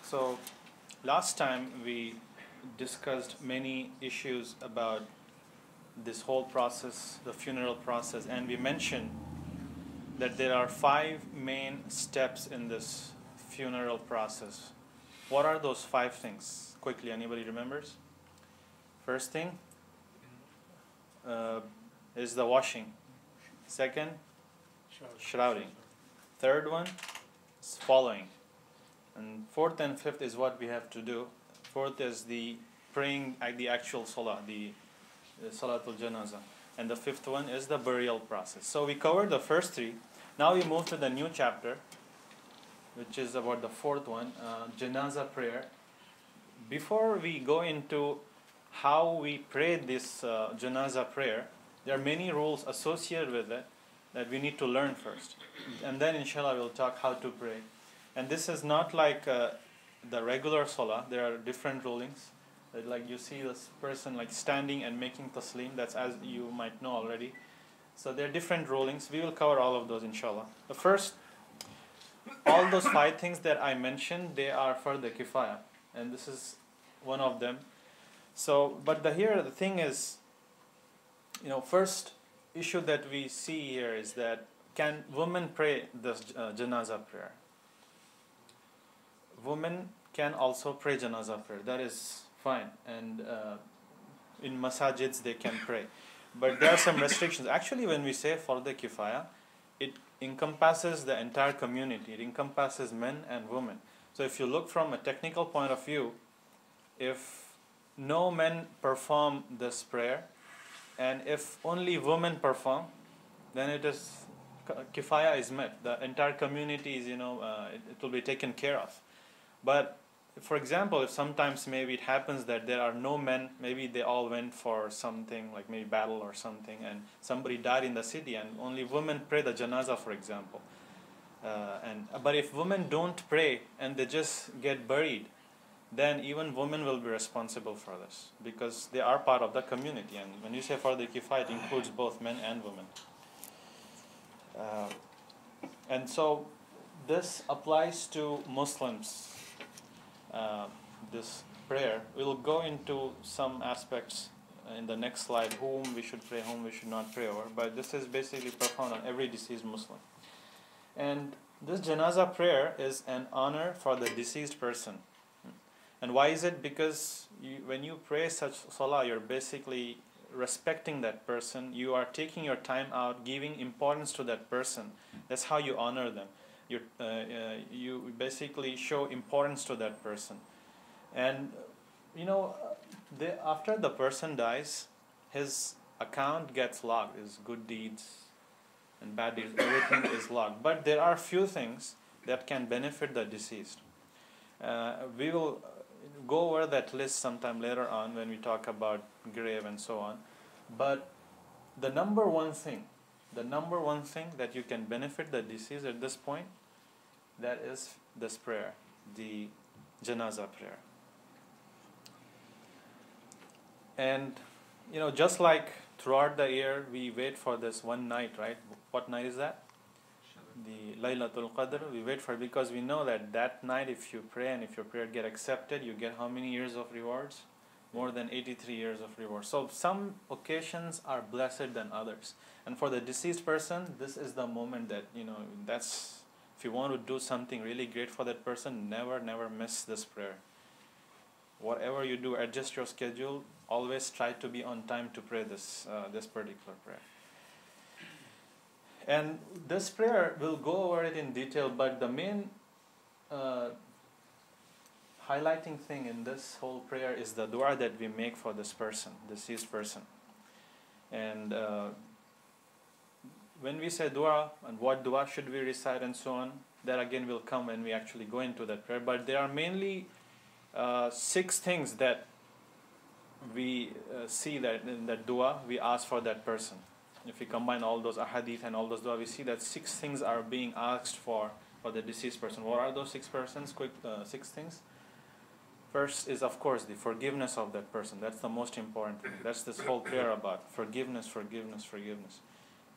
So last time we discussed many issues about this whole process, the funeral process, and we mentioned that there are 5 main steps in this funeral process. What are those 5 things? Quickly, anybody remembers? First thing is the washing. Second, shrouding. Third one is following. And fourth and fifth is what we have to do. Fourth is the praying at the actual salah, the Salatul Janazah. And the fifth one is the burial process. So we covered the first 3. Now we move to the new chapter, which is about the fourth one, Janazah prayer. Before we go into how we pray this Janazah prayer, there are many rules associated with it that we need to learn first. And then inshallah we'll talk how to pray. And this is not like the regular salah. There are different rulings. Like you see this person like standing and making taslim. That's as you might know already. So there are different rulings. We will cover all of those inshallah. The first, all those 5 things that I mentioned, they are for the kifaya. And this is one of them. So, but the thing is, first issue that we see here is that can women pray this Janazah prayer? Women can also pray Janazah prayer. That is fine. And in masajids they can pray. But there are some restrictions. Actually, when we say Farda Kifaya, it encompasses the entire community. It encompasses men and women. So if you look from a technical point of view, if no men perform this prayer, and if only women perform, then it is Kifaya is met. The entire community is, it will be taken care of. But for example, if sometimes maybe it happens that there are no men, maybe they all went for something like maybe battle or something, and somebody died in the city, and only women pray the janazah, for example. But if women don't pray and they just get buried, then even women will be responsible for this because they are part of the community. And when you say for the kifaya, it includes both men and women. And so this applies to Muslims. This prayer. We'll go into some aspects in the next slide, whom we should pray, whom we should not pray over. But this is basically performed on every deceased Muslim. And this Janazah prayer is an honor for the deceased person. And why is it? Because when you pray such salah, you're basically respecting that person. You are taking your time out, giving importance to that person. That's how you honor them. You basically show importance to that person. And after the person dies, his account gets logged. His good deeds and bad deeds, everything is logged. But there are few things that can benefit the deceased. We will go over that list sometime later on when we talk about grave and so on. But the number one thing that you can benefit the deceased at this point, that is this prayer, the Janazah prayer. And just like throughout the year we wait for this one night, right? What night is that? The Laylatul Qadr. We wait for it because we know that night if you pray and if your prayer get accepted, you get how many years of rewards? More than 83 years of rewards. So some occasions are blessed than others. And for the deceased person, this is the moment that, that's, if you want to do something really great for that person, never miss this prayer. Whatever you do, adjust your schedule. Always try to be on time to pray this particular prayer. And this prayer, we'll go over it in detail, but the main highlighting thing in this whole prayer is the dua that we make for this person, deceased person. And when we say dua and what dua should we recite and so on, that again will come when we actually go into that prayer. But there are mainly 6 things that we see that in that dua we ask for that person. If we combine all those ahadith and all those dua, we see that 6 things are being asked for the deceased person. What are those 6 persons? 6 things. First is, of course, the forgiveness of that person. That's the most important thing. That's this whole prayer about. Forgiveness.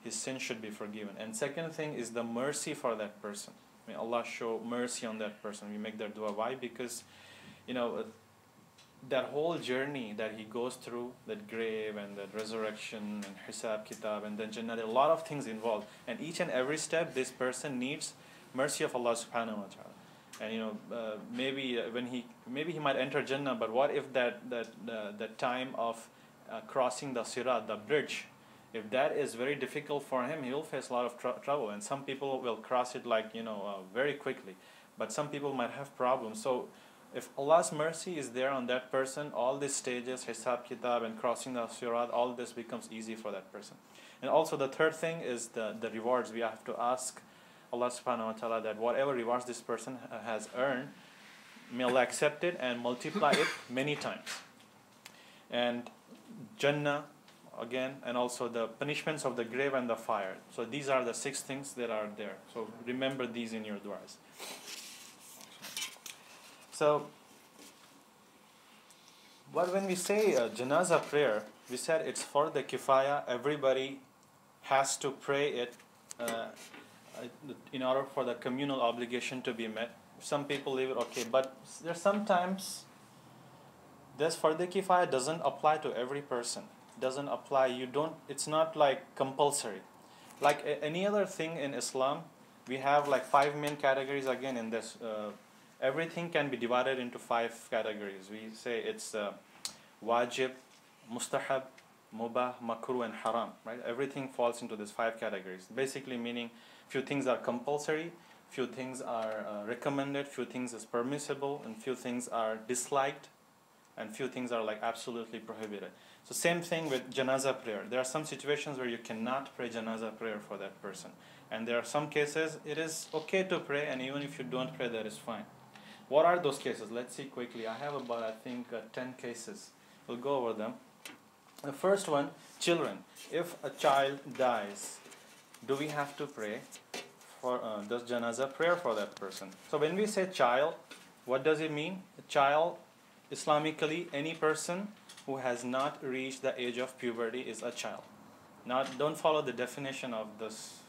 His sin should be forgiven. And second thing is the mercy for that person. May Allah show mercy on that person. We make that dua. Why? Because, that whole journey that he goes through, that grave and that resurrection and hisab kitab and then Jannah, there are a lot of things involved. And each and every step, this person needs mercy of Allah subhanahu wa ta'ala. And maybe he might enter Jannah, but what if that time of crossing the Sirat, the bridge, if that is very difficult for him, he will face a lot of trouble. And some people will cross it very quickly, but some people might have problems. So if Allah's mercy is there on that person, all these stages, hisab kitab and crossing the Sirat, all this becomes easy for that person. And also the third thing is the rewards. We have to ask Allah subhanahu wa ta'ala that whatever rewards this person has earned, may Allah accept it and multiply it many times. And Jannah, again, and also the punishments of the grave and the fire. So these are the 6 things that are there. So remember these in your du'as. So, when we say Janazah prayer, we said it's for the kifaya. Everybody has to pray it in order for the communal obligation to be met. Some people leave it okay, but there's sometimes this fardu kifaya doesn't apply to every person. Doesn't apply. It's not like compulsory. Like any other thing in Islam, we have like 5 main categories again in this. Everything can be divided into 5 categories. We say it's wajib, mustahab, mubah, makruh, and haram. Right? Everything falls into these 5 categories. Basically meaning few things are compulsory, few things are recommended, few things is permissible, and few things are disliked, and few things are like absolutely prohibited. So same thing with janazah prayer. There are some situations where you cannot pray janazah prayer for that person. And there are some cases it is okay to pray, and even if you don't pray, that is fine. What are those cases? Let's see quickly. I have about 10 cases. We'll go over them. The first one, children. If a child dies, do we have to pray for does janazah prayer for that person? So when we say child, what does it mean? A child, Islamically, any person who has not reached the age of puberty is a child. Now, don't follow the definition of this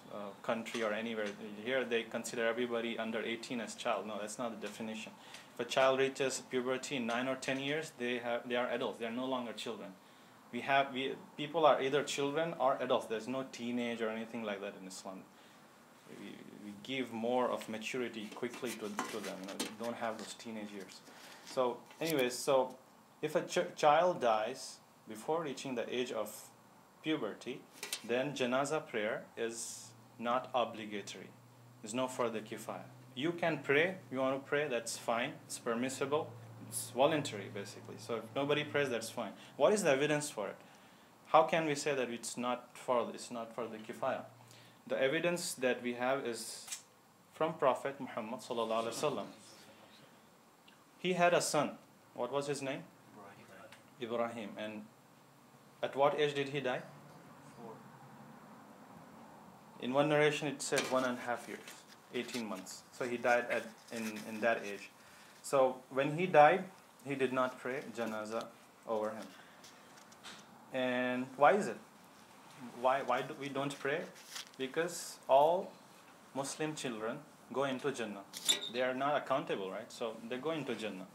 country or anywhere. Here they consider everybody under 18 as child. No, that's not the definition. If a child reaches puberty in 9 or 10 years, they are adults. They are no longer children. People are either children or adults. There's no teenage or anything like that in Islam. We give more of maturity quickly to them. They don't have those teenage years. So anyways, so if a child dies before reaching the age of puberty, then janazah prayer is not obligatory. There's no further kifaya. You can pray. You want to pray, that's fine. It's permissible. It's voluntary, basically. So if nobody prays, that's fine. What is the evidence for it? How can we say that it's not for the kifaya? The evidence that we have is from Prophet Muhammad sallallahu alaihi wasallam. He had a son. What was his name? Ibrahim. And at what age did he die? 4. In one narration it said 1.5 years, 18 months. So he died in that age. So when he died, he did not pray janazah over him. And why is it? Why do we don't pray? Because all Muslim children go into Jannah. They are not accountable, right? So they go into Jannah.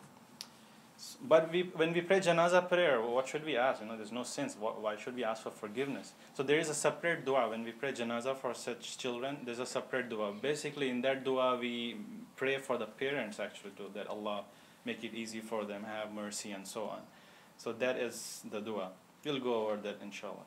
But when we pray janazah prayer, what should we ask? There's no sense. Why should we ask for forgiveness? So there is a separate dua. When we pray janazah for such children, there's a separate dua. Basically, in that dua, we pray for the parents actually too, that Allah make it easy for them, have mercy and so on. So that is the dua. We'll go over that inshallah.